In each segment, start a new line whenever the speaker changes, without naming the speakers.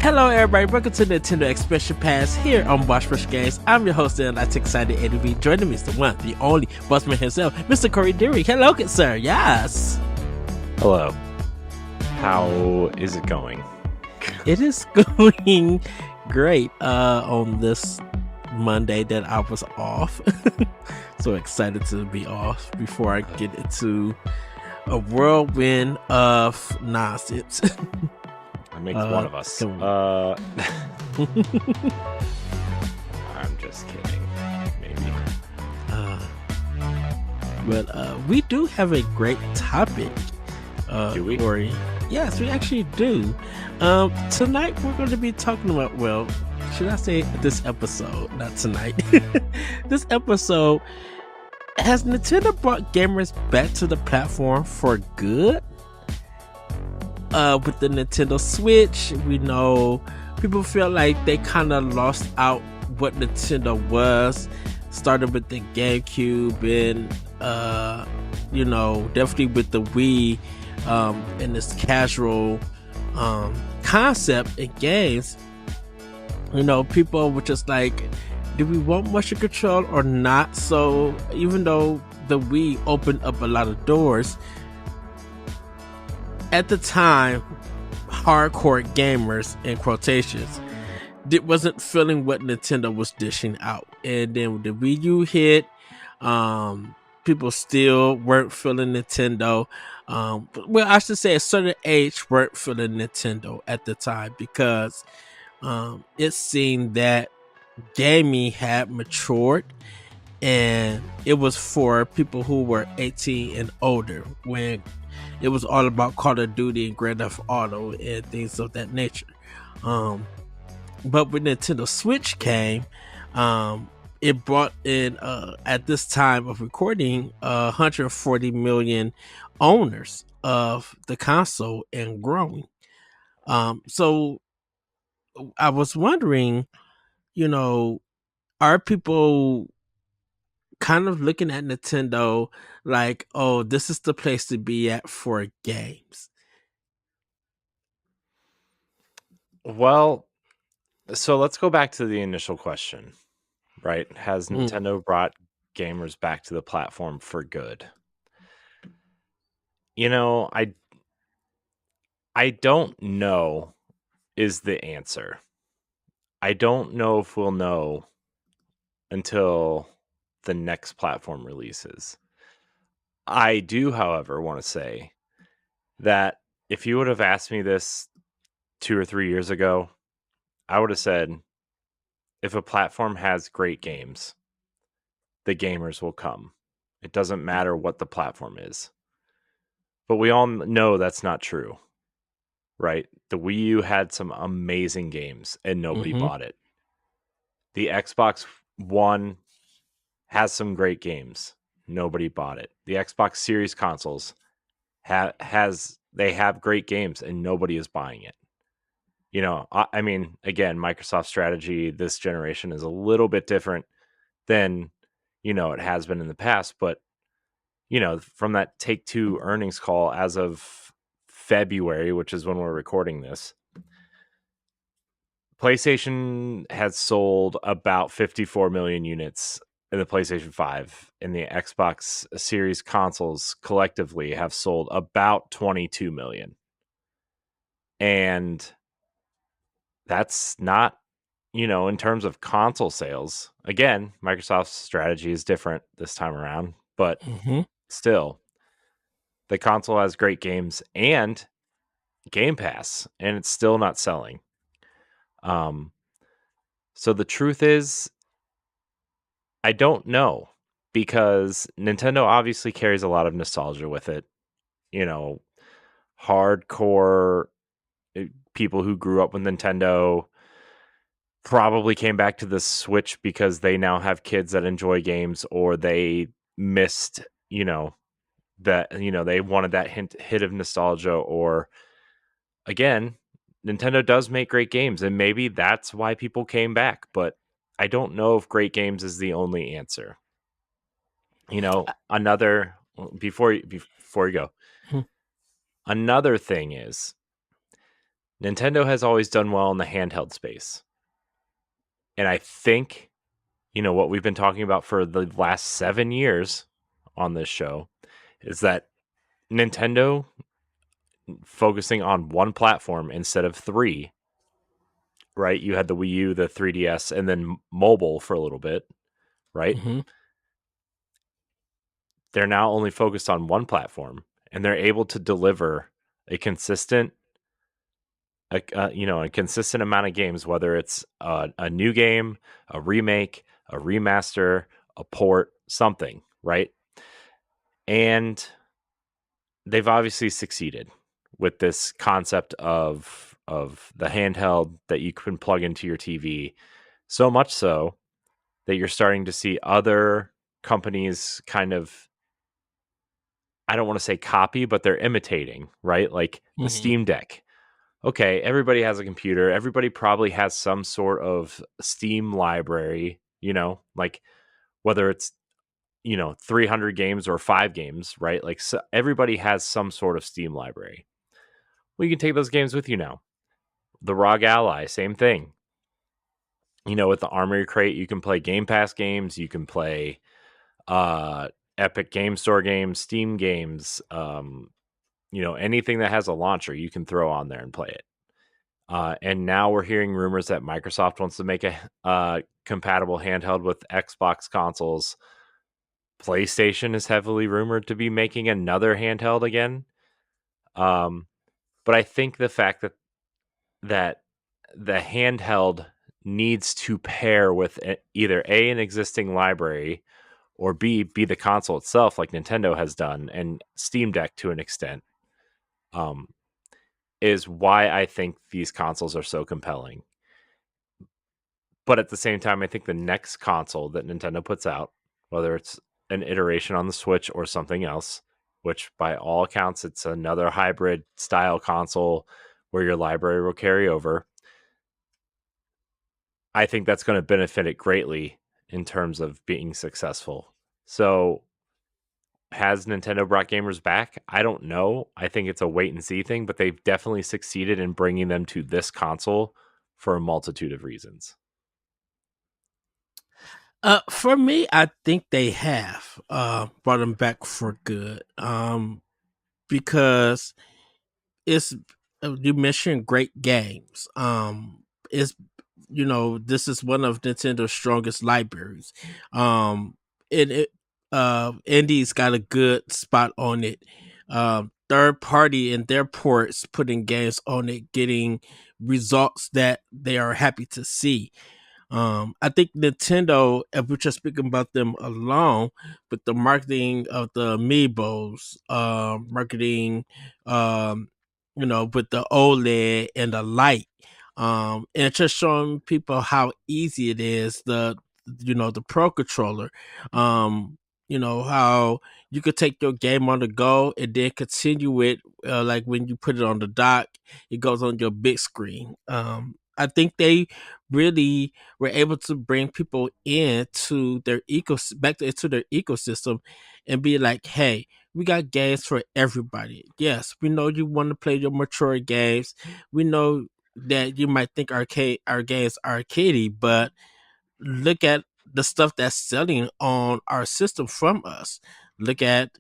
Hello, everybody. Welcome to Nintendo Expression Pass here on Boss Rush Games. I'm your host, and I'm excited to be joining me is the one, the only bossman himself, Mr. Corey Dirrig. Hello, good sir. Yes.
Hello. How is it going?
It is going great on this Monday that I was off. So excited to be off before I get into a whirlwind of nonsense.
That makes one of us. I'm just kidding. Maybe.
But we do have a great topic.
Do we?
Corey. Yes, we actually do. Tonight we're going to be talking about, well, should I say this episode, not tonight. This episode, has Nintendo brought gamers back to the platform for good? With the Nintendo Switch, we know people feel like they kind of lost out what Nintendo was, started with the GameCube and, definitely with the Wii, and this casual concept in games. People were just like, do we want motion control or not? So even though the Wii opened up a lot of doors, at the time, hardcore gamers, in quotations, wasn't feeling what Nintendo was dishing out. And then when the Wii U hit, people still weren't feeling Nintendo. Well, I should say a certain age weren't feeling Nintendo at the time, because it seemed that gaming had matured and it was for people who were 18 and older, when it was all about Call of Duty and Grand Theft Auto and things of that nature. But when Nintendo Switch came, it brought in, at this time of recording, 140 million owners of the console and growing. So I was wondering, are people kind of looking at Nintendo like, oh, this is the place to be at for games?
Well, so let's go back to the initial question, right? Has Nintendo brought gamers back to the platform for good? I don't know is the answer. I don't know if we'll know until the next platform releases. I do, however, want to say that if you would have asked me this 2 or 3 years ago, I would have said, if a platform has great games, the gamers will come. It doesn't matter what the platform is. But we all know that's not true, right? The Wii U had some amazing games and nobody bought it. The Xbox One has some great games. Nobody bought it. The Xbox Series consoles have great games and nobody is buying it. I mean, again, Microsoft's strategy this generation is a little bit different than, it has been in the past. But, from that Take-Two earnings call as of February, which is when we're recording this, PlayStation has sold about 54 million units in the PlayStation 5, and the Xbox Series consoles collectively have sold about 22 million. And that's not, in terms of console sales. Again, Microsoft's strategy is different this time around, but still, the console has great games and Game Pass, and it's still not selling. So the truth is, I don't know, because Nintendo obviously carries a lot of nostalgia with it. Hardcore people who grew up with Nintendo probably came back to the Switch because they now have kids that enjoy games, or they missed, that, they wanted that hit of nostalgia, or again, Nintendo does make great games, and maybe that's why people came back, but I don't know if great games is the only answer. Another, before you go, another thing is, Nintendo has always done well in the handheld space. And I think, what we've been talking about for the last 7 years on this show is that Nintendo focusing on one platform instead of three, right? You had the Wii U, the 3DS, and then mobile for a little bit, right?
Mm-hmm.
They're now only focused on one platform, and they're able to deliver a consistent, a consistent amount of games, whether it's a new game, a remake, a remaster, a port, something, right? And they've obviously succeeded with this concept of the handheld that you can plug into your TV. So much so that you're starting to see other companies kind of, I don't want to say copy, but they're imitating, right? Like the
Mm-hmm.
Steam Deck. Okay, everybody has a computer. Everybody probably has some sort of Steam library, like whether it's, 300 games or 5 games, right? Like so everybody has some sort of Steam library. Well, you can take those games with you now. The ROG Ally, same thing. With the Armory Crate, you can play Game Pass games. You can play uh, Epic Game Store games, Steam games, anything that has a launcher, you can throw on there and play it. And now we're hearing rumors that Microsoft wants to make a compatible handheld with Xbox consoles. PlayStation is heavily rumored to be making another handheld again. But I think the fact that the handheld needs to pair with either an existing library or B, be the console itself, like Nintendo has done, and Steam Deck to an extent, um, is why I think these consoles are so compelling. But at the same time, I think the next console that Nintendo puts out, whether it's an iteration on the Switch or something else, which by all accounts, it's another hybrid style console where your library will carry over. I think that's going to benefit it greatly in terms of being successful. So, has Nintendo brought gamers back? I don't know. I think it's a wait and see thing, but they've definitely succeeded in bringing them to this console for a multitude of reasons.
For me, I think they have brought them back for good. Because it's you mentioned great games. It's this is one of Nintendo's strongest libraries. It Indie's got a good spot on it. Third party and their ports putting games on it, getting results that they are happy to see. I think Nintendo, if we're just speaking about them alone, with the marketing of the amiibos, marketing, um, with the OLED and the light, and just showing people how easy it is. The Pro Controller, how you could take your game on the go and then continue it, like when you put it on the dock, it goes on your big screen. I think they really were able to bring people into their into their ecosystem and be like, hey, we got games for everybody. Yes, we know you want to play your mature games. We know that you might think our games are arcadey, but look at the stuff that's selling on our system from us. Look at,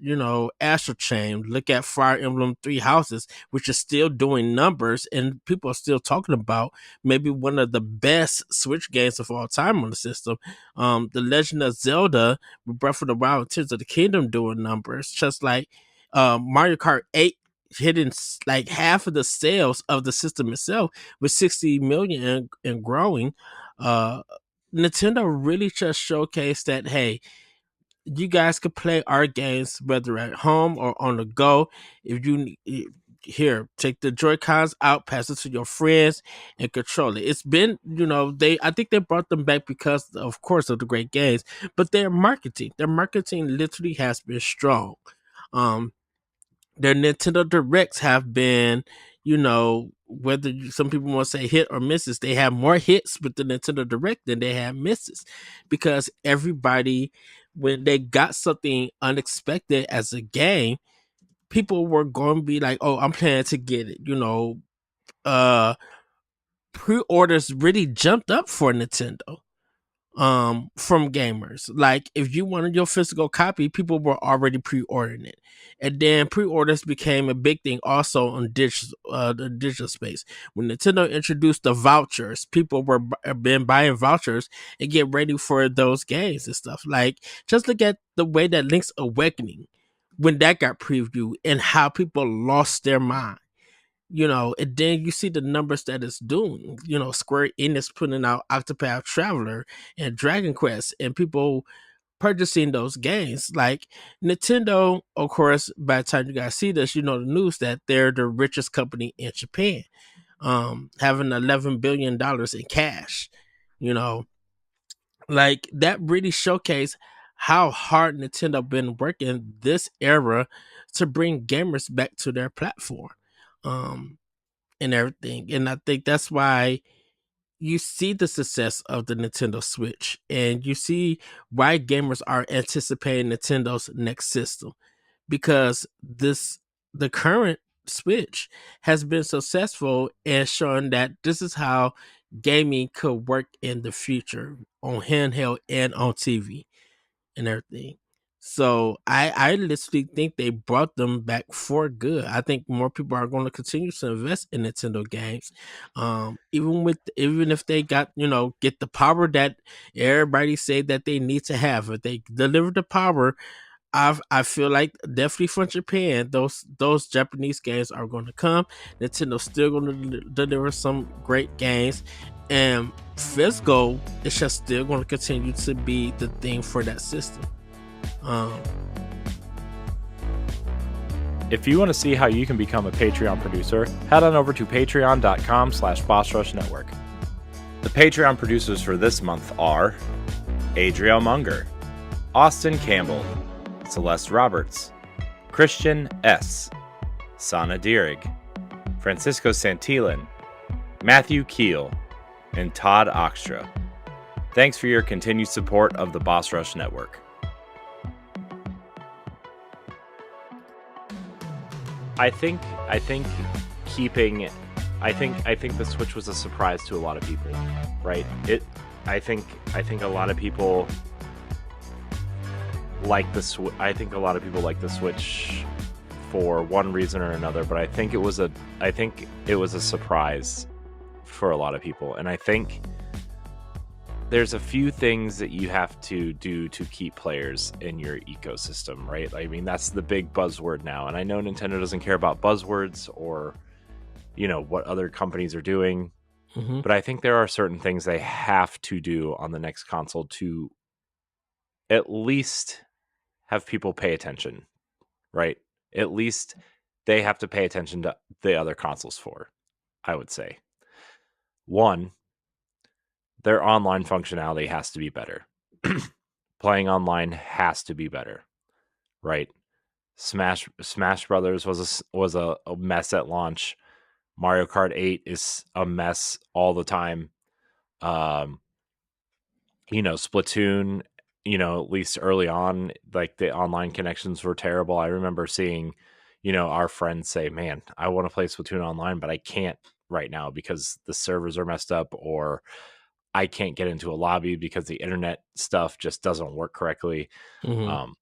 Astral Chain. Look at Fire Emblem Three Houses, which is still doing numbers, and people are still talking about maybe one of the best Switch games of all time on the system. The Legend of Zelda, Breath of the Wild, and Tears of the Kingdom doing numbers, just like Mario Kart 8 hitting like half of the sales of the system itself with 60 million and growing. Uh, Nintendo really just showcased that, hey, you guys could play our games whether at home or on the go. If you here, take the Joy Cons out, pass it to your friends, and control it. It's been, I think they brought them back because, of course, of the great games, but their marketing literally has been strong. Um, their Nintendo Directs have been, whether some people want to say hit or misses, they have more hits with the Nintendo Direct than they have misses, because everybody, when they got something unexpected as a game, people were going to be like, "Oh, I'm planning to get it." pre-orders really jumped up for Nintendo from gamers. Like if you wanted your physical copy, people were already pre-ordering it. And then pre-orders became a big thing also on the digital space. When Nintendo introduced the vouchers, people were been buying vouchers and get ready for those games and stuff. Like just look at the way that Link's Awakening, when that got previewed and how people lost their mind. And then you see the numbers that it's doing. Square Enix putting out Octopath Traveler and Dragon Quest, and people purchasing those games. Like Nintendo, of course, by the time you guys see this, the news that they're the richest company in Japan, having $11 billion in cash. You know, like that really showcased how hard Nintendo been working this era to bring gamers back to their platform. Um, and everything. And I think that's why you see the success of the Nintendo Switch and you see why gamers are anticipating Nintendo's next system, because the current Switch has been successful and showing that this is how gaming could work in the future on handheld and on TV and everything. So I literally think they brought them back for good. I think more people are going to continue to invest in Nintendo games, even if they got get the power that everybody say that they need to have. If they deliver the power, I feel like definitely from Japan, those Japanese games are going to come. Nintendo's still going to deliver some great games, and physical is just still going to continue to be the thing for that system. Um,
If you want to see how you can become a Patreon producer, head on over to patreon.com/BossRushNetwork. The Patreon producers for this month are Adriel Munger, Austin Campbell, Celeste Roberts, Christian S., Sana Dirrig, Francisco Santillan, Matthew Keel, and Todd Oxtra. Thanks for your continued support of the Boss Rush Network. I think the Switch was a surprise to a lot of people, right? I think a lot of people like the Switch for one reason or another, but I think it was a surprise for a lot of people, and I think there's a few things that you have to do to keep players in your ecosystem, right? I mean, that's the big buzzword now. And I know Nintendo doesn't care about buzzwords or, what other companies are doing.
mm-hmm.
But I think there are certain things they have to do on the next console to at least have people pay attention, right? At least they have to pay attention to the other consoles for, I would say. One, their online functionality has to be better. Playing online has to be better, right? Smash Brothers was a mess at launch. Mario Kart 8 is a mess all the time. Splatoon, at least early on, like the online connections were terrible. I remember seeing, our friends say, "Man, I want to play Splatoon online, but I can't right now because the servers are messed up, or I can't get into a lobby because the internet stuff just doesn't work correctly."
Mm-hmm.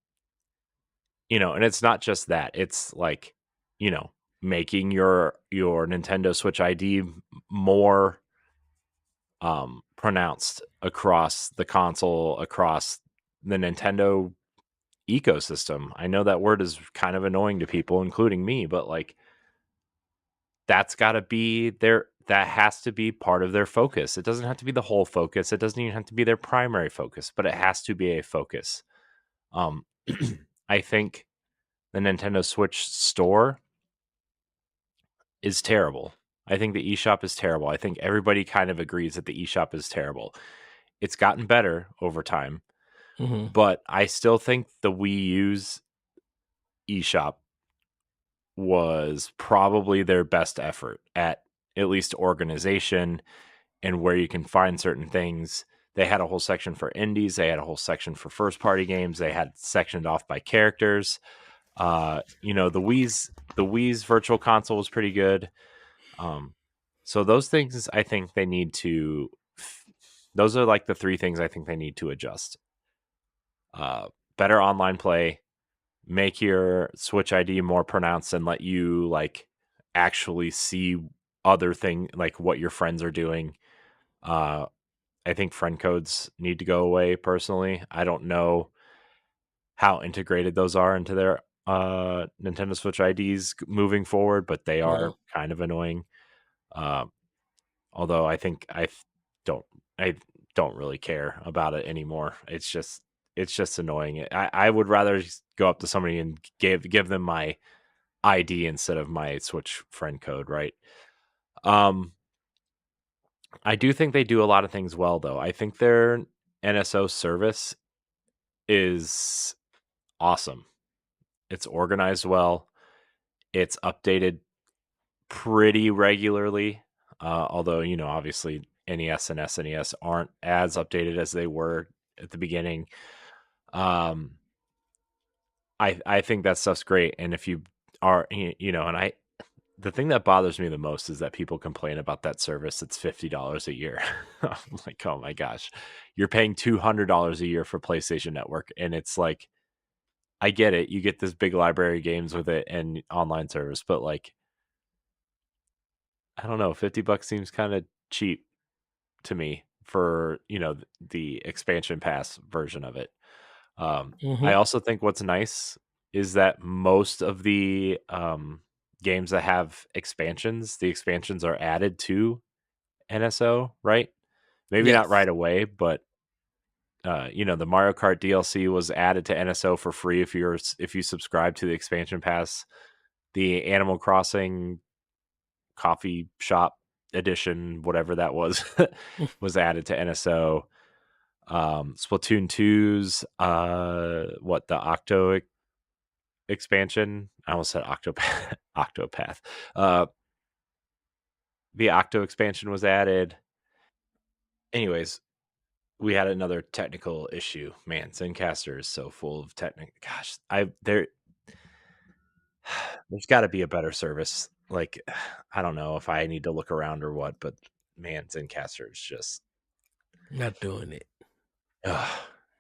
And it's not just that. It's like, making your Nintendo Switch ID more pronounced across the console, across the Nintendo ecosystem. I know that word is kind of annoying to people, including me, but like that's got to be that has to be part of their focus. It doesn't have to be the whole focus. It doesn't even have to be their primary focus, but it has to be a focus. I think the Nintendo Switch store is terrible. I think the eShop is terrible. I think everybody kind of agrees that the eShop is terrible. It's gotten better over time,
Mm-hmm.
but I still think the Wii U's eShop was probably their best effort at least organization and where you can find certain things. They had a whole section for indies. They had a whole section for first party games. They had sectioned off by characters. The Wii's virtual console was pretty good. So those things I think they need to those are like the three things I think they need to adjust. Better online play, make your Switch ID more pronounced and let you like actually see other thing like what your friends are doing. I think friend codes need to go away personally. I don't know how integrated those are into their Nintendo Switch IDs moving forward, but they
Mhm.
are kind of annoying. Um, although don't I don't really care about it anymore. It's just annoying. I would rather just go up to somebody and give them my ID instead of my Switch friend code, right? Um, I do think they do a lot of things well, though. I think their NSO service is awesome. It's organized well. It's updated pretty regularly. Although, obviously NES and SNES aren't as updated as they were at the beginning. Um, I think that stuff's great. And if you are, and the thing that bothers me the most is that people complain about that service. It's $50 a year. I'm like, oh my gosh, you're paying $200 a year for PlayStation Network. And it's like, I get it. You get this big library of games with it and online service, but like, I don't know, $50 seems kind of cheap to me for, the expansion pass version of it. I
Mhm.
also think what's nice is that most of the games that have expansions, the expansions are added to NSO, right? Maybe not
Yes.
right away, but the Mario Kart DLC was added to NSO for free if you subscribe to the expansion pass. The Animal Crossing coffee shop edition, whatever that was, was added to NSO. Splatoon 2's the expansion. I almost said Octopath. Octopath. Uh, the Octo expansion was added. Anyways, we had another technical issue. Man, Zencaster is so full of technical. Gosh, there's got to be a better service. Like, I don't know if I need to look around or what, but man, Zencaster is just.
Not doing it.
Ugh.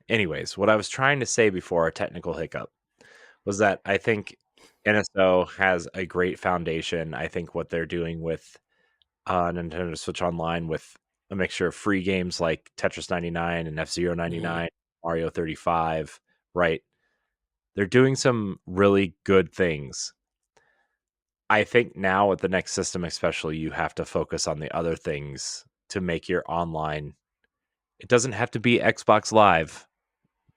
Anyways, what I was trying to say before our technical hiccup was that I think NSO has a great foundation. I think what they're doing with Nintendo Switch Online with a mixture of free games like Tetris 99 and F-Zero
Mhm.
99, Mario 35, right? They're doing some really good things. I think now with the next system, especially, you have to focus on the other things to make your online. It doesn't have to be Xbox Live,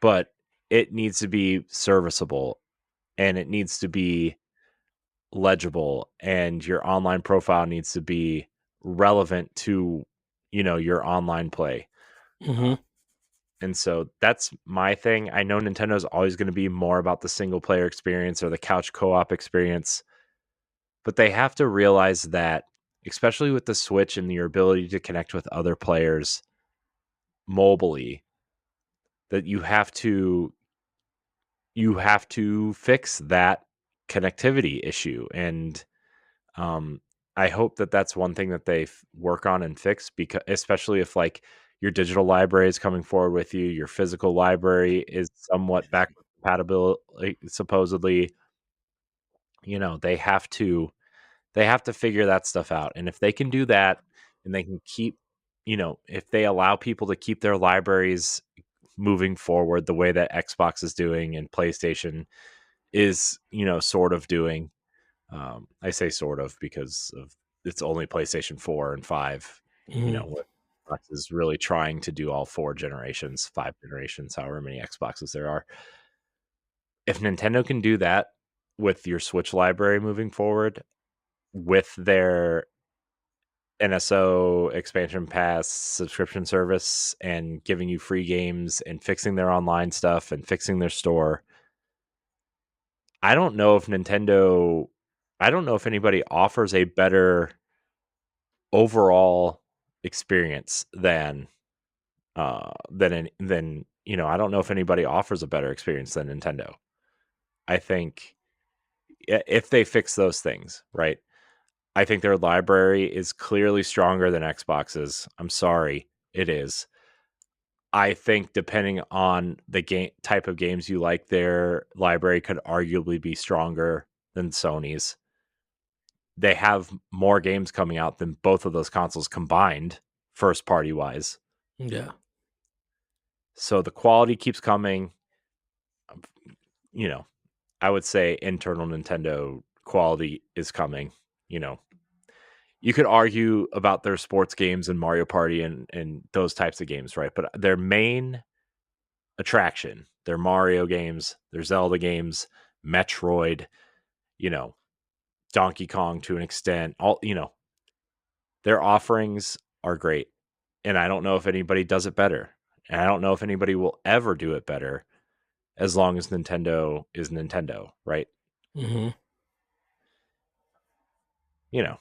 but it needs to be serviceable and it needs to be legible and your online profile needs to be relevant to your online play. uh,
Mhm.
and so that's my thing. I know Nintendo's always going to be more about the single player experience or the couch co-op experience, but they have to realize that, especially with the Switch and your ability to connect with other players mobilely, that you have to fix that connectivity issue. And Um, I hope that that's one thing that they work on and fix, because especially if like your digital library is coming forward with you, your physical library is somewhat backward compatible, like, supposedly, they have to figure that stuff out. And if they can do that and they can keep, if they allow people to keep their libraries moving forward the way that Xbox is doing and PlayStation is, sort of doing, I say sort of because of it's only PlayStation 4 and 5,
Mhm.
where Xbox is really trying to do all four generations, five generations, however many Xboxes there are. If Nintendo can do that with your Switch library moving forward, with their NSO expansion pass subscription service and giving you free games and fixing their online stuff and fixing their store, I don't know if Nintendo, I don't know if anybody offers a better overall experience than I don't know if anybody offers a better experience than Nintendo. I think if they fix those things, right? I think their library is clearly stronger than Xbox's. I'm sorry, it is. I think depending on the game type of games you like, their library could arguably be stronger than Sony's. They have more games coming out than both of those consoles combined, first party wise.
Yeah.
So the quality keeps coming. You know, I would say internal Nintendo quality is coming. You know, you could argue about their sports games and Mario Party and those types of games, right? But their main attraction, their Mario games, their Zelda games, Metroid, you know, Donkey Kong to an extent, all, you know, their offerings are great. And I don't know if anybody does it better. And I don't know if anybody will ever do it better as long as Nintendo is Nintendo, right?
Mm-hmm.
You know.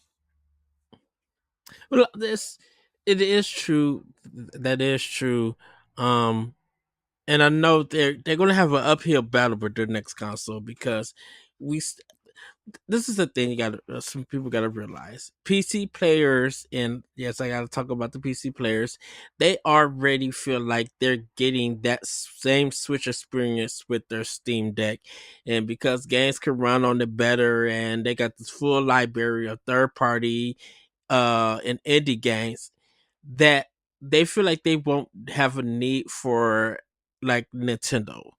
Well, it is true. That is true. Um, and I know they're going to have an uphill battle with their next console because we this is the thing you got some people got to realize. PC players, and yes, I got to talk about the PC players. They already feel like they're getting that same Switch experience with their Steam Deck, and because games can run on it better, and they got this full library of third party and indie games, that they feel like they won't have a need for like Nintendo.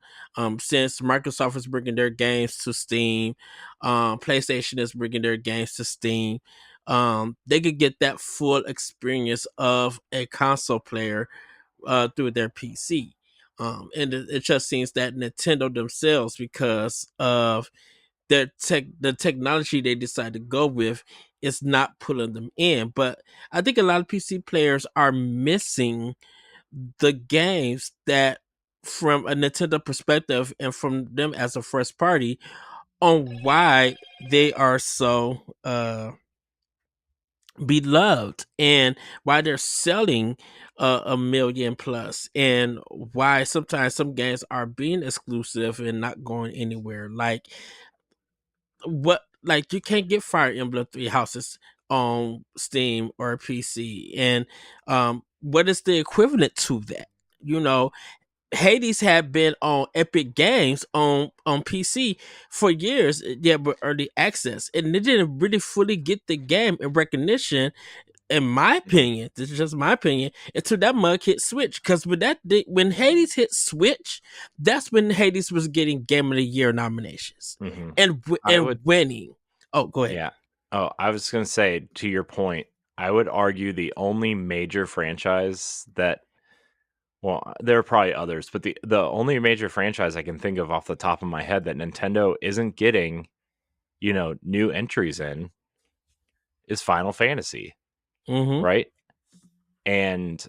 Since Microsoft is bringing their games to Steam, PlayStation is bringing their games to Steam. They could get that full experience of a console player through their PC. And it just seems that Nintendo themselves, because of the technology they decide to go with, is not pulling them in. But I think a lot of PC players are missing the games that, from a Nintendo perspective and from them as a first party, on why they are so beloved and why they're selling a million plus, and why sometimes some games are being exclusive and not going anywhere. Like you can't get Fire Emblem Three Houses on Steam or PC, and what is the equivalent to that? You know, Hades had been on Epic Games on PC for years, yeah, but early access, and they didn't really fully get the game in recognition, in my opinion. This is just my opinion, until that mug hit Switch. Because when Hades hit Switch, that's when Hades was getting Game of the Year nominations
Mm-hmm. I
and
would,
winning. Oh, go ahead.
yeah. Oh, I was going to say, to your point, I would argue the only major franchise that, well, there are probably others, but the only major franchise I can think of off the top of my head that Nintendo isn't getting, you know, new entries in is Final Fantasy,
Mm-hmm.
right? And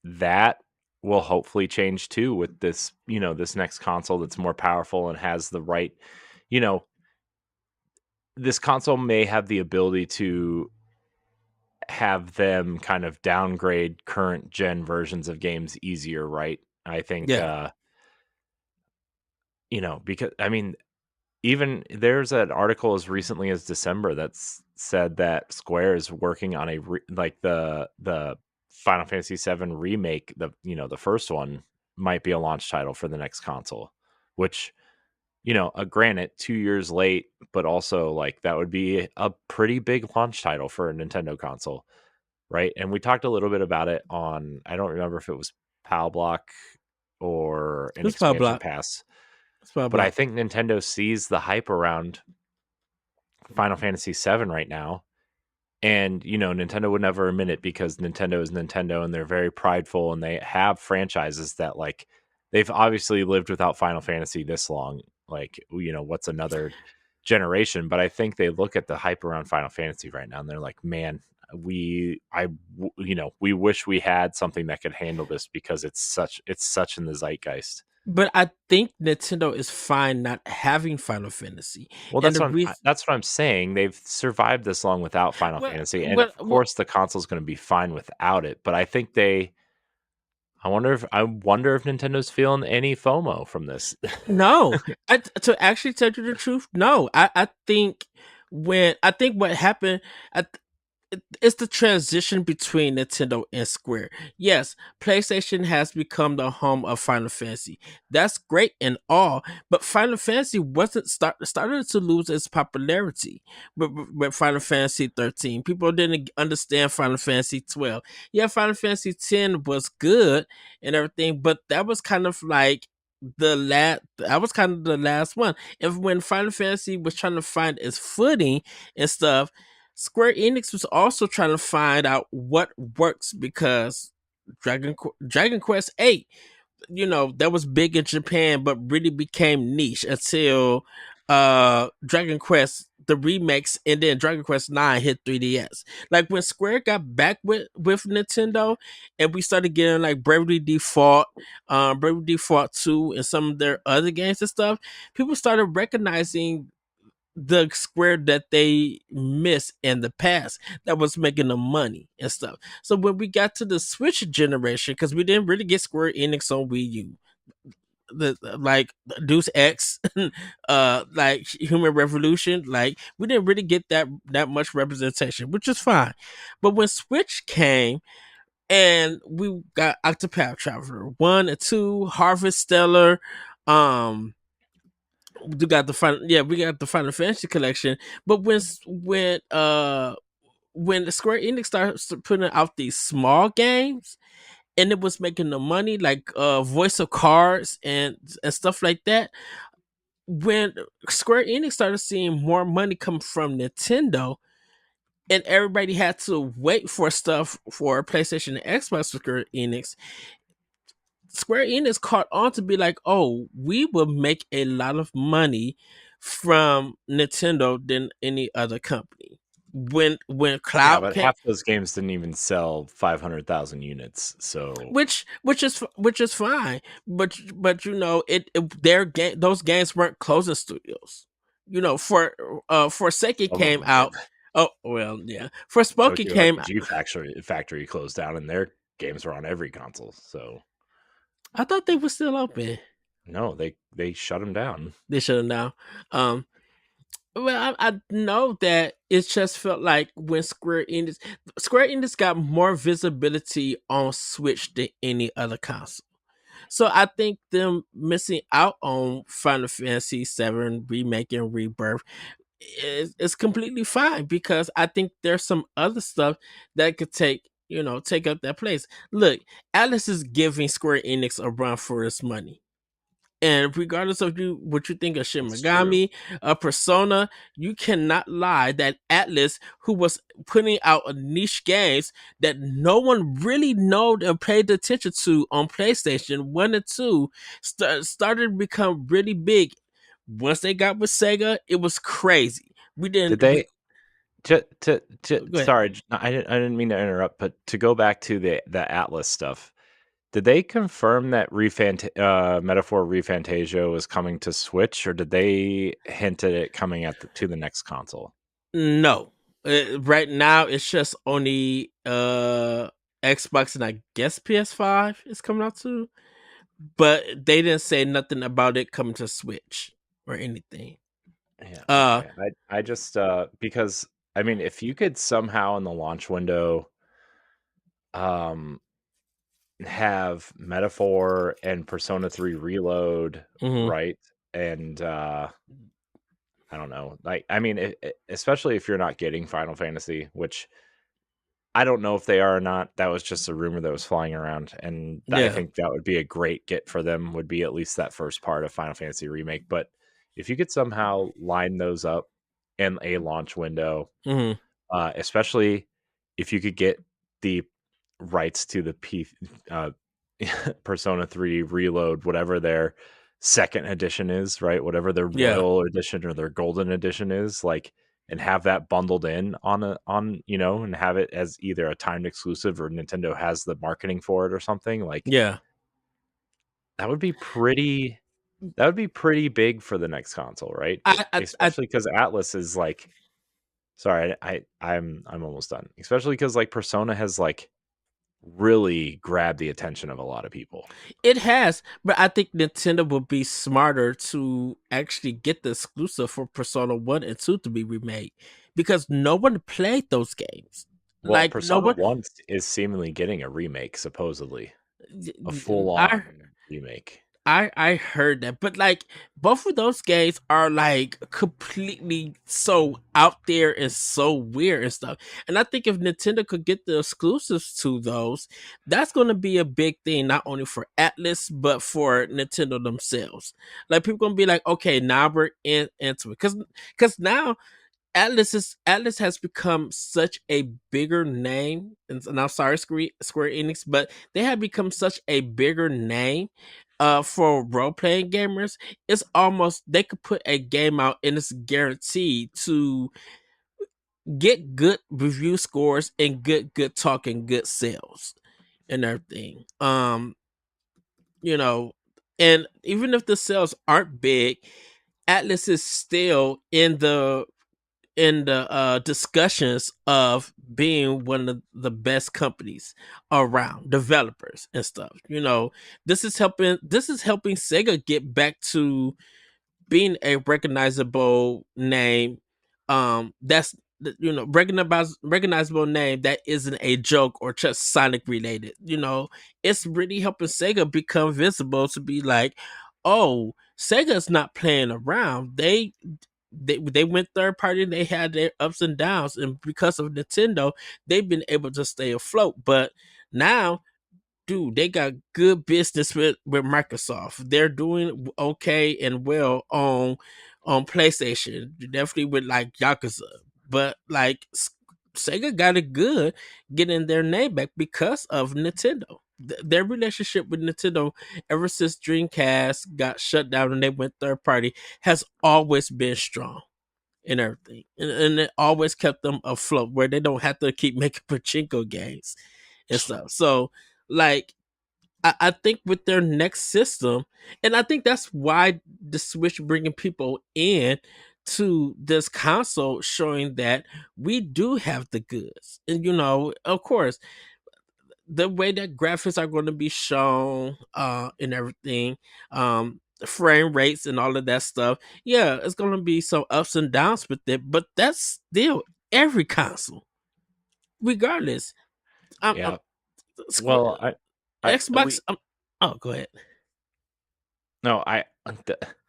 that will hopefully change too with this, you know, this next console that's more powerful and has the right, you know, this console may have the ability to have them kind of downgrade current gen versions of games easier, right? I think
Yeah.
you know, because I mean, even there's an article as recently as December that's said that Square is working on like the Final Fantasy VII remake, the, you know, the first one might be a launch title for the next console, which, you know, granted 2 years late, but also like that would be a pretty big launch title for a Nintendo console, right? And we talked a little bit about it on, I don't remember if it was PAL Block or an
It's Power
expansion
Block.
pass,
It's Power
but I
Block.
think Nintendo sees the hype around Final Fantasy VII right now. And, you know, Nintendo would never admit it because Nintendo is Nintendo and they're very prideful and they have franchises that, like, they've obviously lived without Final Fantasy this long. Like, you know, what's another generation? But I think they look at the hype around Final Fantasy right now and they're like, man, you know, we wish we had something that could handle this because it's such in the zeitgeist.
But I think Nintendo is fine not having Final Fantasy,
Well,
and the reason.
that's what I'm saying. They've survived this long without Final
Well,
Fantasy, and
well,
of
well,
course, the console's going to be fine without it. But I think they. I wonder if Nintendo's feeling any FOMO from this.
no. To actually tell you the truth, no. I think when I think what happened, I, it's the transition between Nintendo and Square. Yes, PlayStation has become the home of Final Fantasy. That's great and all, but Final Fantasy wasn't started to lose its popularity with Final Fantasy 13. People didn't understand Final Fantasy 12. Yeah, Final Fantasy 10 was good and everything, but that was kind of like the last one. And when Final Fantasy was trying to find its footing and stuff, Square Enix was also trying to find out what works because Dragon Quest 8, that was big in Japan but really became niche until Dragon Quest the remakes, and then Dragon Quest 9 hit 3DS. Like when Square got back with Nintendo and we started getting like Bravely Default 2 and some of their other games and stuff, people started recognizing the Square that they missed in the past that was making them money and stuff. So when we got to the Switch generation, because we didn't really get Square Enix on Wii U, like Deus Ex, like Human Revolution, like we didn't really get that much representation, which is fine. But when Switch came and we got Octopath Traveler 1 and 2, Harvest Stellar, um, we got the Final Fantasy collection. But when the Square Enix starts putting out these small games and it was making the money, like Voice of Cards and stuff like that, when Square Enix started seeing more money come from Nintendo and everybody had to wait for stuff for PlayStation and Xbox for Square Enix caught on to be like, oh, we will make a lot of money from Nintendo than any other company. When
Yeah,
Cloud
but
came,
half those games didn't even sell 500,000 units. So
which is fine, but their game those games weren't closing studios. Forsake
some of
came
them did.
out. Oh well, yeah. Forspoken
Tokyo
came.
RPG factory closed down, and their games were on every console. So
I thought they were still open.
no, they shut them down.
They should have now. Um, Well, I know that it just felt like when Square Enix got more visibility on Switch than any other console. So I think them missing out on Final Fantasy VII Remake and Rebirth is completely fine because I think there's some other stuff that could take up that place. Look, Alice is giving Square Enix a run for its money. And regardless of what you think of Shin
That's true.
Megami, Persona, you cannot lie that Atlas, who was putting out a niche games that no one really knowed and paid attention to on PlayStation 1 and 2, started to become really big. Once they got with Sega, it was crazy. We
Did
didn't.
they?
Go ahead.
Sorry, I didn't mean to interrupt, but to go back to the Atlas stuff, did they confirm that Metaphor ReFantasia was coming to Switch, or did they hint at it coming to the next console?
No, right now it's just only Xbox and I guess PS5 is coming out too. But they didn't say nothing about it coming to Switch or anything.
Yeah,
Uh,
okay. I just because I mean, if you could somehow in the launch window um have Metaphor and Persona 3 Reload,
mhm,
right? And I don't know. Like I mean, especially if you're not getting Final Fantasy, which I don't know if they are or not. That was just a rumor that was flying around, and I
yeah,
think that would be a great get for them. Would be at least that first part of Final Fantasy Remake. But if you could somehow line those up in a launch window,
mhm,
especially if you could get the rights to the uh, Persona 3 Reload, whatever their second edition is, right? Whatever their
yeah,
Royal Edition or their Golden Edition is, like, and have that bundled in and have it as either a timed exclusive or Nintendo has the marketing for it or something. Like
yeah.
that would be pretty. That would be pretty big for the next console, right?
I
Especially because Atlas is like, sorry, I'm almost done. Especially because like Persona has like really grabbed the attention of a lot of people.
It has, but I think Nintendo would be smarter to actually get the exclusive for Persona 1 and 2 to be remade because no one played those games.
Well,
Like no
Persona
one
1 is seemingly getting a remake, supposedly. A full
I
on remake.
I heard that, but like both of those games are like completely so out there and so weird and stuff. And I think if Nintendo could get the exclusives to those, that's going to be a big thing not only for Atlas but for Nintendo themselves. Like people going to be like, okay, now we're into it because now Atlas has become such a bigger name, and I'm sorry, Square Enix, but they have become such a bigger name for role playing gamers. It's almost they could put a game out and it's guaranteed to get good review scores and good talk and good sales and everything. You know, and even if the sales aren't big, Atlas is still in the discussions of being one of the best companies around developers and stuff. This is helping Sega get back to being a recognizable name. That's recognizable name that isn't a joke or just Sonic related. It's really helping Sega become visible to be like, oh, Sega's not playing around. They went third party. They had their ups and downs, and because of Nintendo, they've been able to stay afloat. But now, dude, they got good business with Microsoft. They're doing okay and well on PlayStation, definitely with like Yakuza. But like Sega got it good getting their name back because of Nintendo. Their relationship with Nintendo ever since Dreamcast got shut down and they went third party has always been strong and everything. And it always kept them afloat where they don't have to keep making pachinko games and stuff. So, like, I think with their next system, and I think that's why the Switch bringing people in to this console, showing that we do have the goods. And, of course, the way that graphics are going to be shown and everything, frame rates and all of that stuff, yeah, it's going to be some ups and downs with it, but that's still every console, regardless. I'm
Yeah. Well,
Xbox. Oh, go ahead.
no,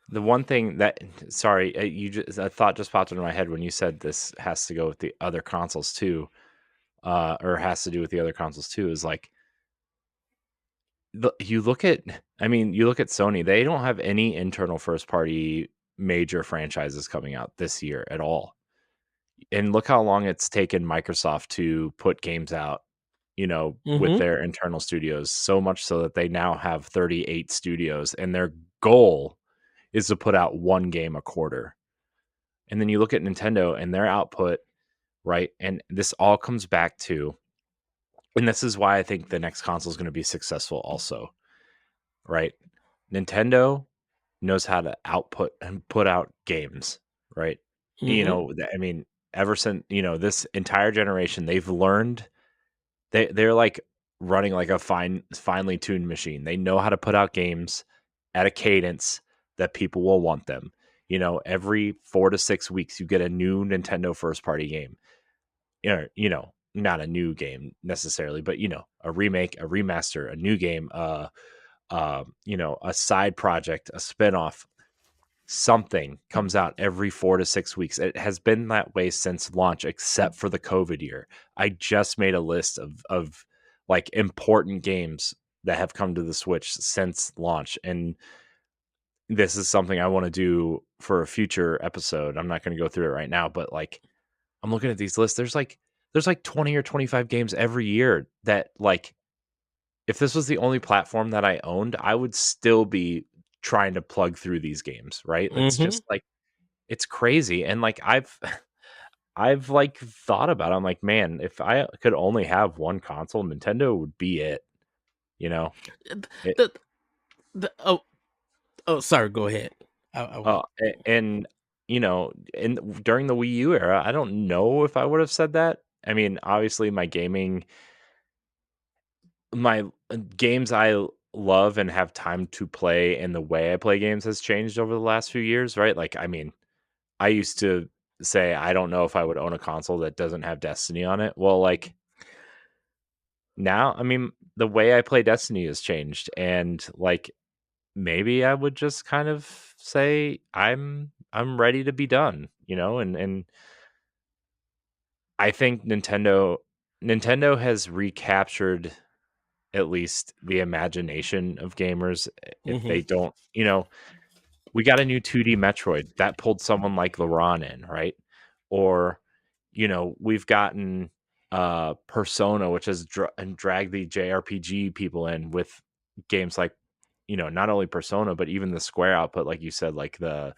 the one thing that, sorry, a thought just popped into my head when you said this has to go with the other consoles too, or has to do with the other consoles too, is like, you look at, you look at Sony, they don't have any internal first party major franchises coming out this year at all. And look how long it's taken Microsoft to put games out, with
Mm-hmm.
their internal studios, so much so that they now have 38 studios and their goal is to put out one game a quarter. And then you look at Nintendo and their output, right? And this all comes back to, and this is why I think the next console is going to be successful also, right? Nintendo knows how to output and put out games, right?
Mm-hmm.
Ever since, this entire generation, they've learned, they're like running like a finely tuned machine. They know how to put out games at a cadence that people will want them. Every 4 to 6 weeks you get a new Nintendo first party game. Not a new game necessarily, but a remake, a remaster, a new game, a side project, a spinoff. Something comes out every 4 to 6 weeks. It has been that way since launch, except for the COVID year. I just made a list of like important games that have come to the Switch since launch, and this is something I want to do for a future episode. I'm not going to go through it right now, but like, I'm looking at these lists. There's like 20 or 25 games every year that, like, if this was the only platform that I owned, I would still be trying to plug through these games, right? It's
Mm-hmm.
just like, it's crazy. And like, I've like thought about it. I'm like, man, if I could only have one console, Nintendo would be it, you know? It,
The, oh, sorry. Go ahead. I went.
and in during the Wii U era, I don't know if I would have said that. Obviously my gaming my games I love and have time to play, and the way I play games has changed over the last few years, right? Like, I mean, I used to say I don't know if I would own a console that doesn't have Destiny on it. Well, like now, I mean, the way I play Destiny has changed, and like maybe I would just kind of say I'm ready to be done, and I think Nintendo has recaptured at least the imagination of gamers. If
Mm-hmm.
they don't, we got a new 2D Metroid that pulled someone like LeBron in, right? Or, we've gotten Persona, which has dragged the JRPG people in with games like, not only Persona, but even the Square output, like you said, like the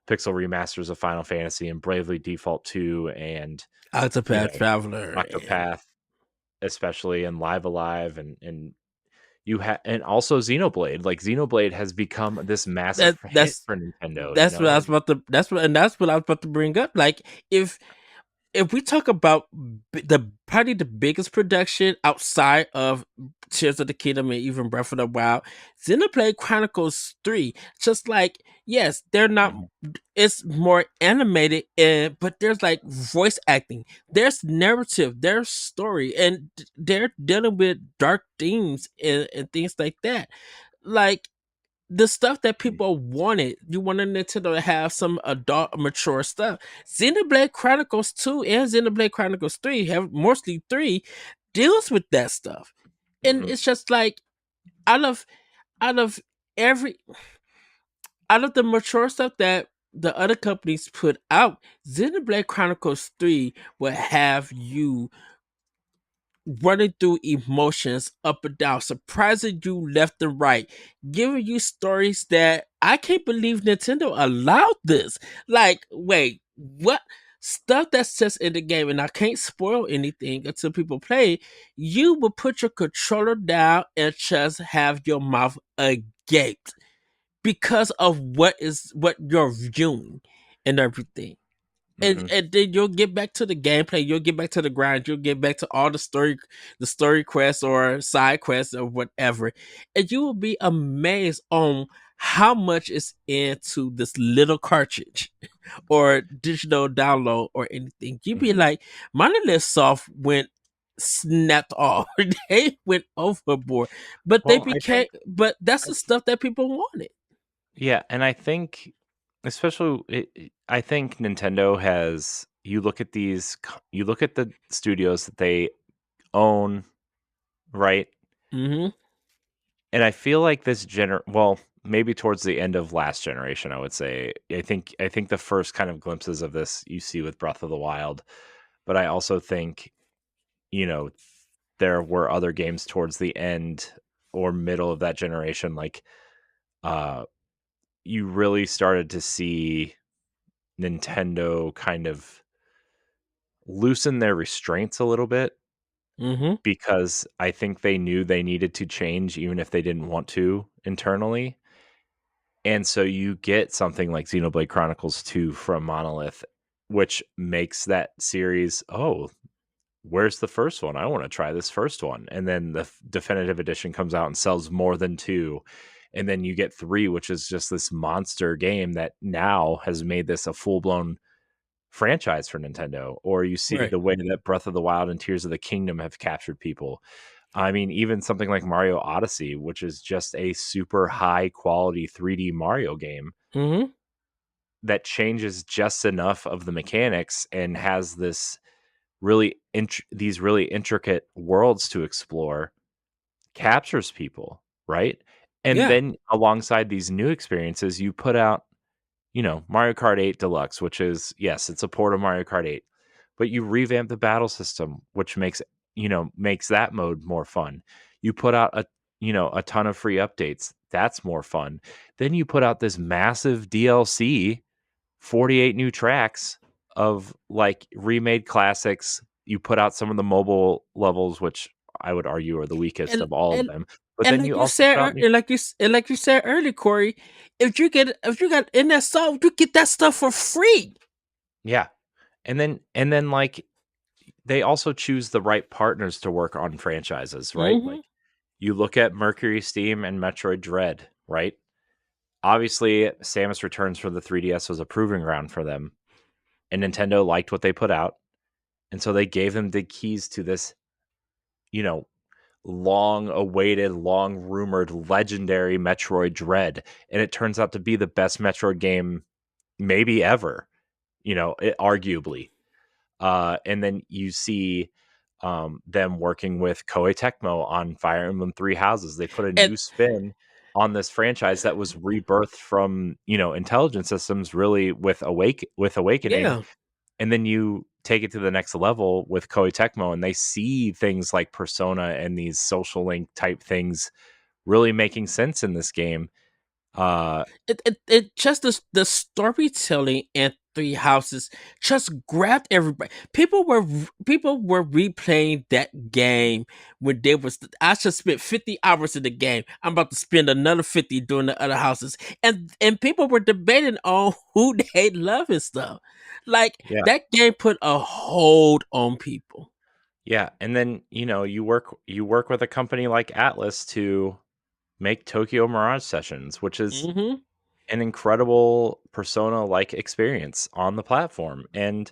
pixel remasters of Final Fantasy and Bravely Default 2 and, you
Octopath
know,
Traveler and
Octopath, especially, and Live Alive, and and also Xenoblade. Like Xenoblade has become this massive
that
hit for Nintendo,
that's what I was about to that's what I was about to bring up. Like if we talk about the probably the biggest production outside of Tears of the Kingdom and even Breath of the Wild, Xenoblade Chronicles 3, just like, yes, they're not,
Mhm,
it's more animated, and but there's like voice acting, there's narrative, there's story, and they're dealing with dark themes and things like that. Like the stuff that
mhm,
people wanted. You wanted Nintendo to have some adult, mature stuff. Xenoblade Chronicles 2 and Xenoblade Chronicles 3 have mostly 3 deals with that stuff. And
mhm.
it's just like out of out of every out of the mature stuff that the other companies put out, Xenoblade Chronicles 3 will have you running through emotions up and down, surprising you left and right, giving you stories that I can't believe Nintendo allowed this. Like, wait, what? Stuff that's just in the game, and I can't spoil anything until people play. You will put your controller down and just have your mouth agape because of what you're viewing and everything.
Mhm.
And then you'll get back to the gameplay, you'll get back to the grind, you'll get back to all the story quests or side quests or whatever, and you will be amazed on how much is into this little cartridge or digital download or anything. You'd be
Mhm.
like, Monolith Soft went snapped off. They went overboard, but
Well, I think
but that's
I
the
th
stuff that people wanted.
yeah, and I think especially I think Nintendo has you look at the studios that they own, right?
Mm-hmm.
And I feel like well, maybe towards the end of last generation, I would say. I think the first kind of glimpses of this you see with Breath of the Wild, but I also think, you know, there were other games towards the end or middle of that generation, like uh you really started to see Nintendo kind of loosen their restraints a little bit
Mm-hmm.
because I think they knew they needed to change even if they didn't want to internally. And so you get something like Xenoblade Chronicles 2 from Monolith, which makes that series, oh, where's the first one? I want to try this first one. And then the definitive edition comes out and sells more than 2. And then you get 3, which is just this monster game that now has made this a full-blown franchise for Nintendo. Or you see
Right.
the way that Breath of the Wild and Tears of the Kingdom have captured people. I mean, even something like Mario Odyssey, which is just a super high quality 3D Mario game
Mm-hmm.
that changes just enough of the mechanics and has these really intricate worlds to explore, captures people, right? And
Yeah.
then alongside these new experiences, you put out, Mario Kart 8 Deluxe, which is, yes, it's a port of Mario Kart 8, but you revamp the battle system, which makes that mode more fun. You put out a ton of free updates. That's more fun. Then you put out this massive DLC, 48 new tracks of like remade classics. You put out some of the mobile levels, which I would argue are the weakest
and
of all of
and
them. But
and
then
like
you
you
also
said,
put out new,
and like you said earlier, Corey, if you got in that stuff, you get that stuff for free.
yeah. And then like they also choose the right partners to work on franchises, right?
Mm-hmm.
You look at Mercury Steam and Metroid Dread, right? Obviously, Samus Returns for the 3DS was a proving ground for them, and Nintendo liked what they put out, and so they gave them the keys to this, you know, long awaited, long rumored, legendary Metroid Dread, and it turns out to be the best Metroid game maybe ever, arguably. And then you see them working with Koei Tecmo on Fire Emblem Three Houses. They put a
And
new spin on this franchise that was rebirthed from Intelligent Systems, really with Awakening,
yeah,
and then you take it to the next level with Koei Tecmo, and they see things like Persona and these social link type things really making sense in this game. Uh,
it just the storytelling and Three Houses just grabbed everybody. People were replaying that game when they was. I just spent 50 hours in the game. I'm about to spend another 50 doing the other houses, and people were debating on who they love and stuff. Like
yeah,
that game put a hold on people.
yeah, and then you work with a company like Atlas to make Tokyo Mirage Sessions, which is
Hmm.
an incredible Persona like experience on the platform. And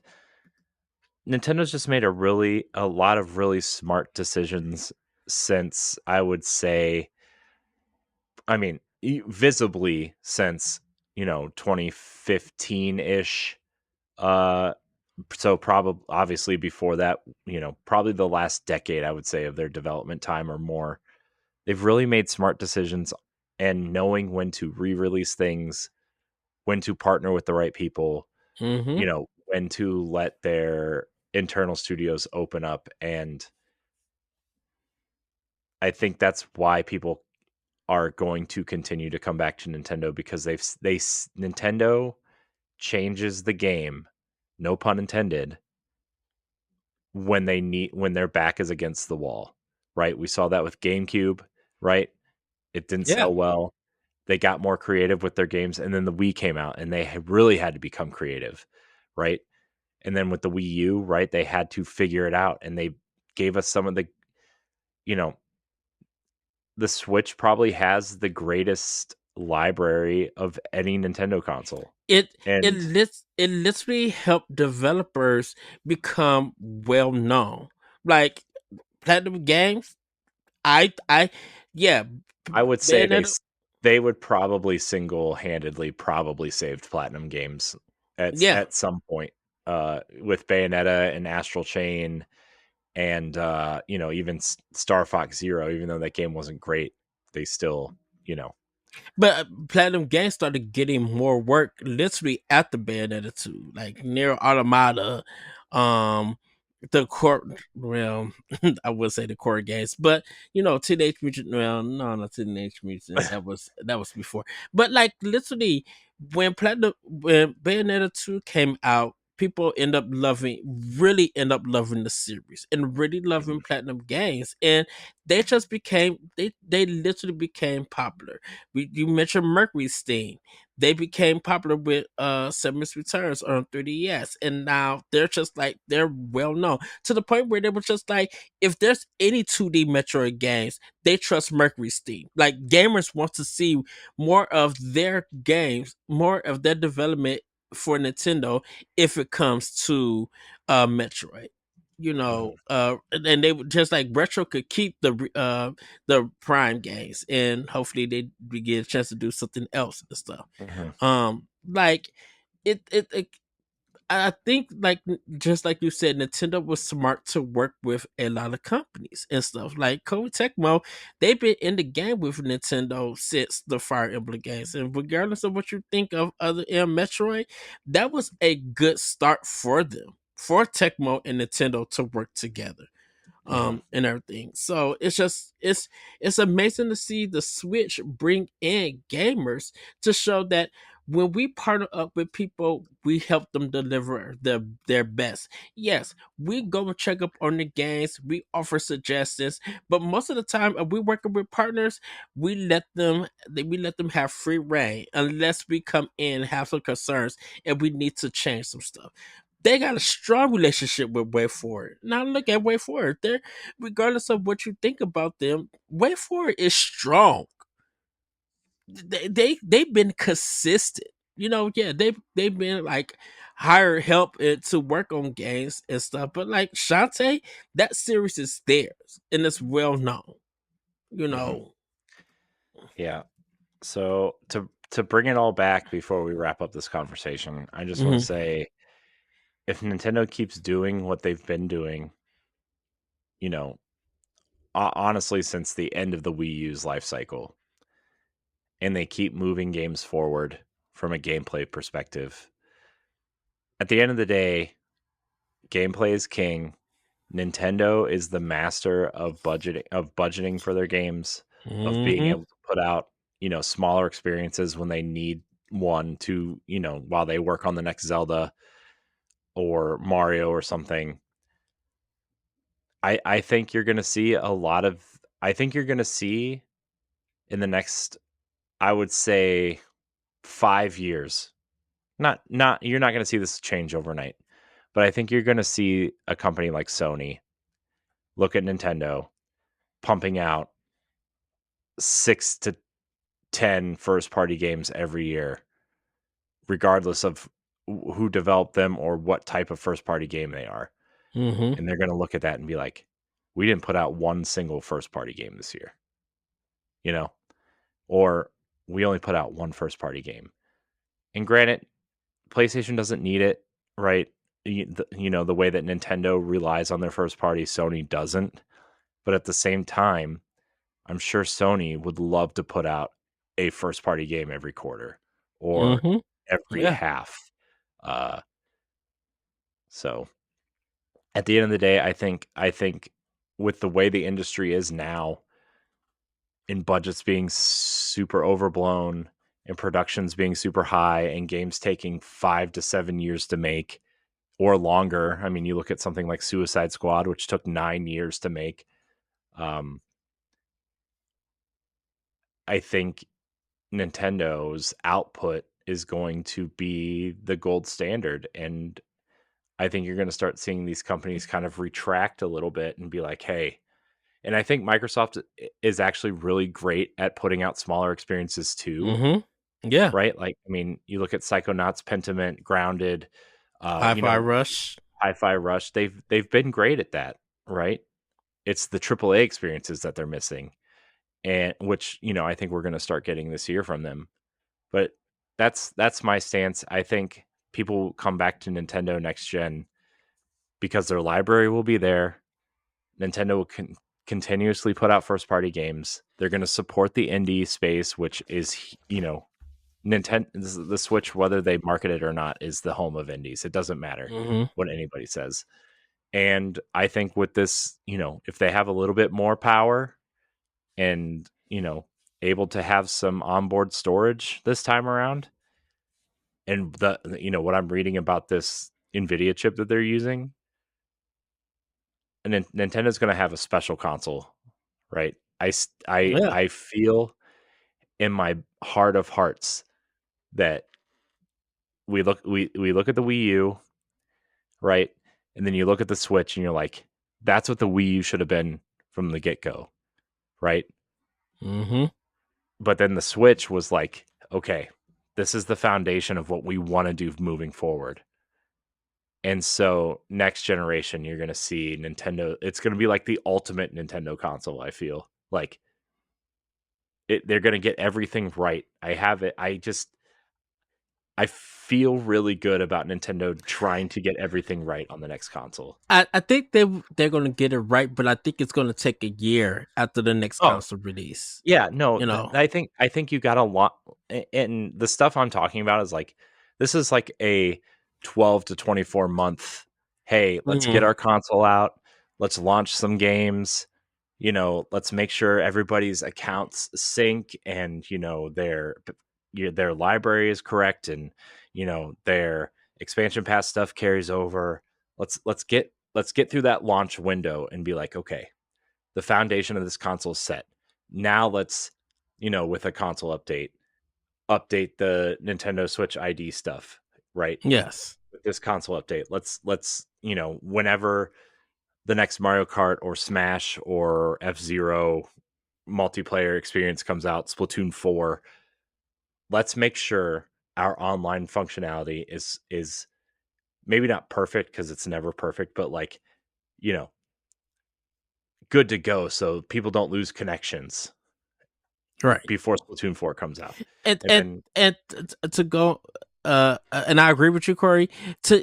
Nintendo's just made a lot of really smart decisions since, I would say, I mean, visibly since, 2015-ish. Uh so probably obviously before that, probably the last decade, I would say, of their development time or more. They've really made smart decisions and knowing when to re-release things, when to partner with the right people,
Hmm.
when to let their internal studios open up. And I think that's why people are going to continue to come back to Nintendo, because Nintendo changes the game, no pun intended, when their back is against the wall, right? We saw that with GameCube, right? It didn't
Yeah,
sell well. They got more creative with their games, and then the Wii came out, and they really had to become creative, right? And then with the Wii U, right, they had to figure it out, and they gave us some of you know, the Switch probably has the greatest library of any Nintendo console.
it
And
it literally helped developers become well known. Like Platinum Games, I yeah,
I would say
Bayonetta,
they would probably single-handedly probably saved Platinum Games
yeah.
at some point, with Bayonetta and Astral Chain and, even Star Fox Zero, even though that game wasn't great, they still, you know
But Platinum Games started getting more work literally after Bayonetta 2, like Near Automata, um, the core. Well, I would say the core games, but Teenage Mutant. Well, no, not Teenage Mutant. That was before. But like literally, when Bayonetta 2 came out, people really end up loving the series and really loving
Mhm,
Platinum Games, and they literally became popular. You mentioned Mercury Steam. They became popular with Samus Returns on 3DS, and now they're well known to the point where they were just like, if there's any 2D Metroid games, they trust Mercury Steam. Like gamers want to see more of their games, more of their development for Nintendo if it comes to Metroid.
mhm,
And they would just like Retro could keep the Prime games, and hopefully we get a chance to do something else and stuff.
mhm,
Like it I think like just like you said, Nintendo was smart to work with a lot of companies and stuff. Like Koei Tecmo, they've been in the game with Nintendo since the Fire Emblem games. And regardless of what you think of other Metroid, that was a good start for them, for Tecmo and Nintendo to work together
mhm.
and everything. So it's amazing to see the Switch bring in gamers to show that when we partner up with people, we help them deliver their best. Yes, we go and check up on the games, we offer suggestions, but most of the time, if we're working with partners, we let them have free reign unless we come in and have some concerns and we need to change some stuff. they got a strong relationship with Way Forward. Now look at Way Forward. They're, regardless of what you think about them, Way Forward is strong. They've been consistent. Yeah, they've been like hired help to work on games and stuff. But like Shantae, that series is theirs and it's well known. You
Mhm.
know.
Yeah. So to bring it all back before we wrap up this conversation, I just want to
Hmm.
say if Nintendo keeps doing what they've been doing, you know, honestly since the end of the Wii U's life cycle, and they keep moving games forward from a gameplay perspective, at the end of the day, gameplay is king. Nintendo is the master of budgeting for their games, of being
Hmm.
able to put out, smaller experiences when they need one to, while they work on the next Zelda or Mario or something. I think you're going to see I think you're going to see in the next, I would say 5 years. Not you're not going to see this change overnight, but I think you're going to see a company like Sony look at Nintendo pumping out 6 to 10 first party games every year, regardless of who developed them or what type of first party game they are.
Hmm.
And they're going to look at that and be like, we didn't put out one single first party game this year, you know, or we only put out one first party game. And granted, PlayStation doesn't need it, right? The way that Nintendo relies on their first party, Sony doesn't. But at the same time, I'm sure Sony would love to put out a first party game every quarter or
Hmm.
every
Yeah.
half. Uh, so at the end of the day, I think with the way the industry is now, and budgets being super overblown and productions being super high and games taking 5 to 7 years to make or longer. I mean, you look at something like Suicide Squad, which took 9 years to make. Um, I think Nintendo's output is going to be the gold standard. And I think you're going to start seeing these companies kind of retract a little bit and be like, hey, and I think Microsoft is actually really great at putting out smaller experiences too,
Hmm. Yeah.
right? Like, I mean, you look at Psychonauts, Pentiment, Grounded, uh, you
Hi-Fi
know,
Rush.
Hi-Fi Rush. They've been great at that, right? It's the AAA experiences that they're missing, and which I think we're going to start getting this year from them. But that's my stance. I think people will come back to Nintendo next gen because their library will be there. Nintendo will continuously put out first party games. They're going to support the indie space, which is Nintendo. The Switch, whether they market it or not, is the home of indies. It doesn't matter
Hmm.
what anybody says. And I think with this, if they have a little bit more power and able to have some onboard storage this time around, and what I'm reading about this Nvidia chip that they're using, and Nintendo's going to have a special console, right?
Yeah.
I feel in my heart of hearts that we look at the Wii U, right? And then you look at the Switch and you're like, that's what the Wii U should have been from the get-go, right?
Hmm.
But then the Switch was like, okay, this is the foundation of what we want to do moving forward. And so next generation, you're going to see Nintendo. It's going to be like the ultimate Nintendo console. I feel like they're going to get everything right. I have it. I feel really good about Nintendo trying to get everything right on the next console.
I think they're gonna get it right, but I think it's gonna take a year after the next
Oh,
console release.
yeah, no,
You know.
I think you got a lot, and the stuff I'm talking about is like this is like a 12 to 24 month. Hey, let's get
Hmm.
our console out. Let's launch some games. Let's make sure everybody's accounts sync and their library is correct and their expansion pass stuff carries over. Let's get through that launch window and be like, okay, the foundation of this console is set. Now let's, with a console update the Nintendo Switch ID stuff, right?
Yes.
with this console update. Let's whenever the next Mario Kart or Smash or F-Zero multiplayer experience comes out, Splatoon 4, let's make sure our online functionality is maybe not perfect because it's never perfect, but like, you know, good to go so people don't lose connections
Right.
before Splatoon 4 comes out.
and
And
and
then
and to go and I agree with you, Corey. For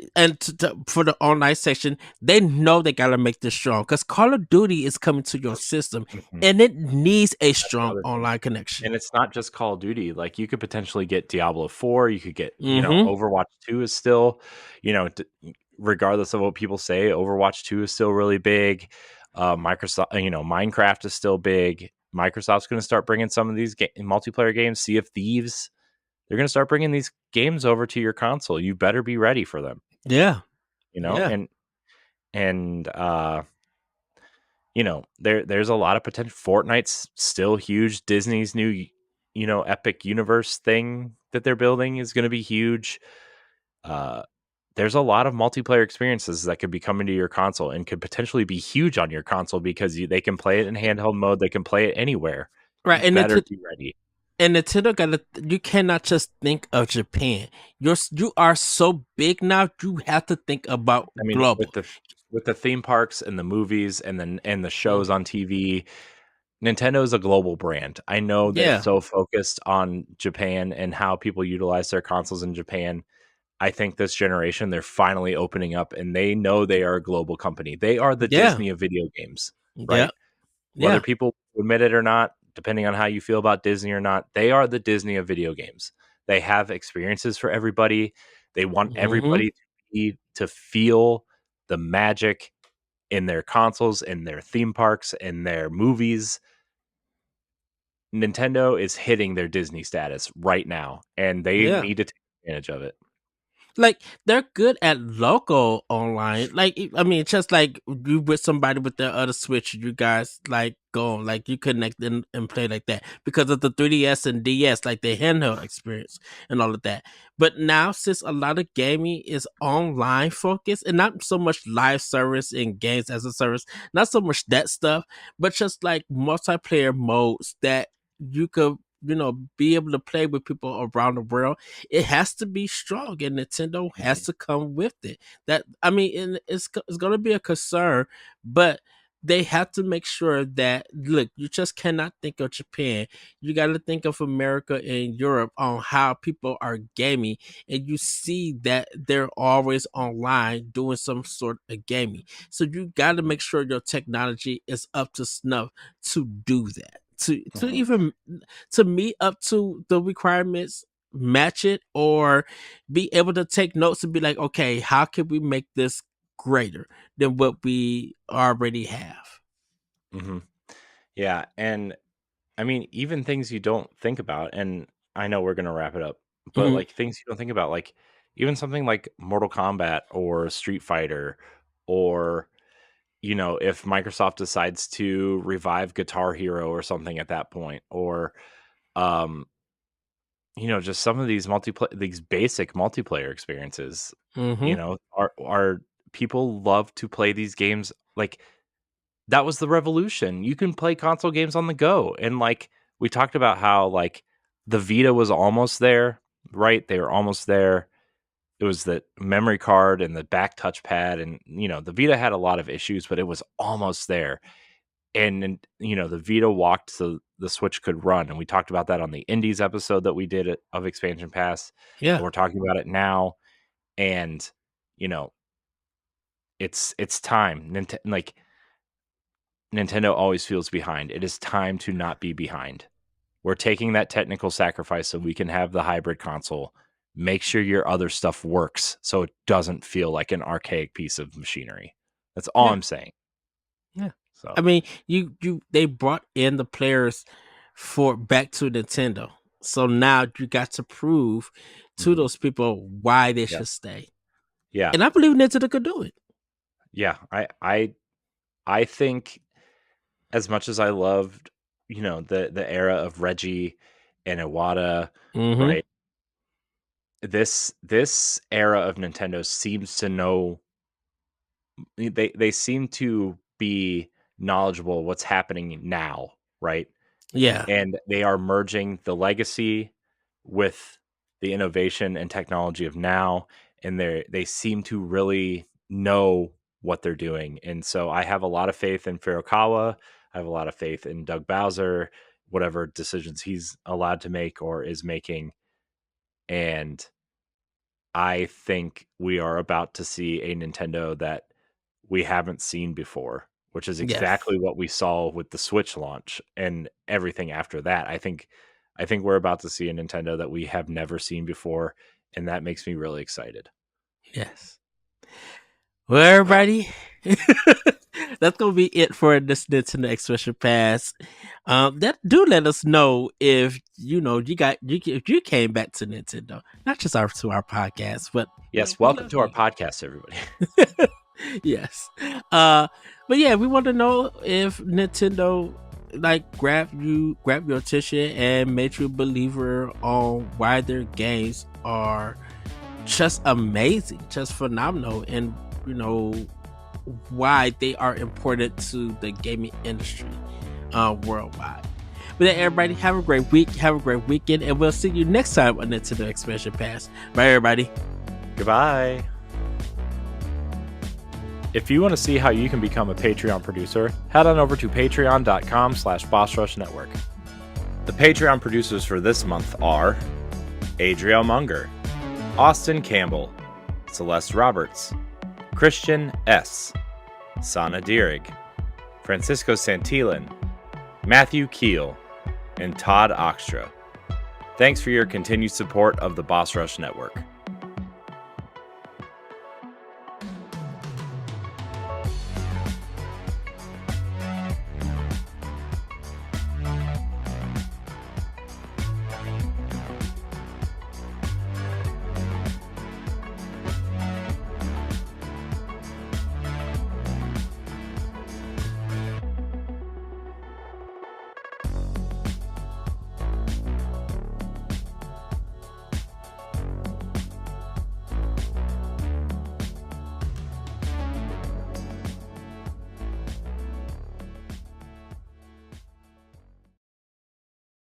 the online section, they know they gotta make this strong because Call of Duty is coming to your system,
Mhm,
and it needs a
that's
strong
another thing.
online connection.
And it's not just Call of Duty. Like you could potentially get Diablo 4. You could get,
Mm-hmm.
Overwatch 2 is still, you know, regardless of what people say, Overwatch 2 is still really big. Microsoft, Minecraft is still big. Microsoft's going to start bringing some of these multiplayer games. Sea of Thieves, they're going to start bringing these games over to your console. You better be ready for them.
Yeah.
You know,
Yeah.
and there's a lot of potential. Fortnite's still huge. Disney's new, Epic Universe thing that they're building is going to be huge. Uh, there's a lot of multiplayer experiences that could be coming to your console and could potentially be huge on your console because they can play it in handheld mode. They can play it anywhere.
Right.
You better be ready.
And Nintendo got to. You cannot just think of Japan. You are so big now. You have to think about
I mean,
global.
with the theme parks and the movies and the
Mm.
shows on TV, Nintendo is a global brand. I know they're
Yeah.
so focused on Japan and how people utilize their consoles in Japan. I think this generation, they're finally opening up and they know they are a global company. They are the
Yeah.
Disney of video games,
Yeah.
right? Whether
Yeah.
people admit it or not, depending on how you feel about Disney or not, they are the Disney of video games. They have experiences for everybody. They want
Mm-hmm.
everybody to feel the magic in their consoles, in their theme parks, in their movies. Nintendo is hitting their Disney status right now, and they
Yeah.
need to take advantage of it.
Like they're good at local online. Like I mean, just like you with somebody with their other Switch, you guys like go like you connect and play like that because of the 3DS and DS, like the handheld experience and all of that. But now, since a lot of gaming is online focused and not so much live service and games as a service, not so much that stuff, but just like multiplayer modes that you could be able to play with people around the world. It has to be strong, and Nintendo has
Mhm.
to come with it. That I mean, and it's going to be a concern, but they have to make sure that look, you just cannot think of Japan. You got to think of America and Europe on how people are gaming, and you see that they're always online doing some sort of gaming. So you got to make sure your technology is up to snuff to do that. To
Mhm.
even to meet up to the requirements, match it, or be able to take notes and be like, okay, how can we make this greater than what we already have?
Mhm. Yeah, and I mean, even things you don't think about, and I know we're gonna wrap it up, but
Hmm.
like things you don't think about, like even something like Mortal Kombat or Street Fighter, or if Microsoft decides to revive Guitar Hero or something at that point, or um, just some of these basic multiplayer experiences,
Hmm.
are people love to play these games like that was the revolution. You can play console games on the go. And like we talked about how like the Vita was almost there, right? They were almost there. It was the memory card and the back touchpad and the Vita had a lot of issues, but it was almost there. And the Vita walked so the Switch could run. And we talked about that on the Indies episode that we did of Expansion Pass. And
Yeah.
we're talking about it now. And you know, it's time. Like Nintendo always feels behind. It is time to not be behind. We're taking that technical sacrifice so we can have the hybrid console. Make sure your other stuff works so it doesn't feel like an archaic piece of machinery. That's all
Yeah.
I'm saying.
Yeah.
So,
I mean, you they brought in the players for back to Nintendo. So now you got to prove to
mhm.
those people why they
Yeah.
should stay.
Yeah.
And I believe Nintendo could do it.
Yeah. I think as much as I loved, the era of Reggie and Iwata,
Hmm.
right? this era of Nintendo seems to know, they seem to be knowledgeable of what's happening now, right?
Yeah.
And they are merging the legacy with the innovation and technology of now, and they seem to really know what they're doing. And so I have a lot of faith in Furukawa. I have a lot of faith in Doug Bowser, whatever decisions he's allowed to make or is making. And I think we are about to see a Nintendo that we haven't seen before, which is
Yes.
exactly what we saw with the Switch launch and everything after that. I think we're about to see a Nintendo that we have never seen before, and that makes me really excited.
Yes. Well, everybody, that's gonna be it for this Nintendo Expression Pass. That do let us know if if you came back to Nintendo, not just to our podcast, but
yes, welcome to our podcast, everybody.
Yes, but yeah, we want to know if Nintendo grabbed your attention and made you a believer on why their games are just amazing, just phenomenal, and why they are important to the gaming industry worldwide. But then, everybody, have a great week, have a great weekend, and we'll see you next time on Nintendo Expansion Pass. Bye, everybody.
Goodbye. If you want to see how you can become a Patreon producer, head on over to patreon.com/BossRushNetwork. The Patreon producers for this month are Adriel Munger, Austin Campbell, Celeste Roberts, Christian S., Sana Dirrig, Francisco Santillan, Matthew Keel, and Todd Oxtra. Thanks for your continued support of the Boss Rush Network.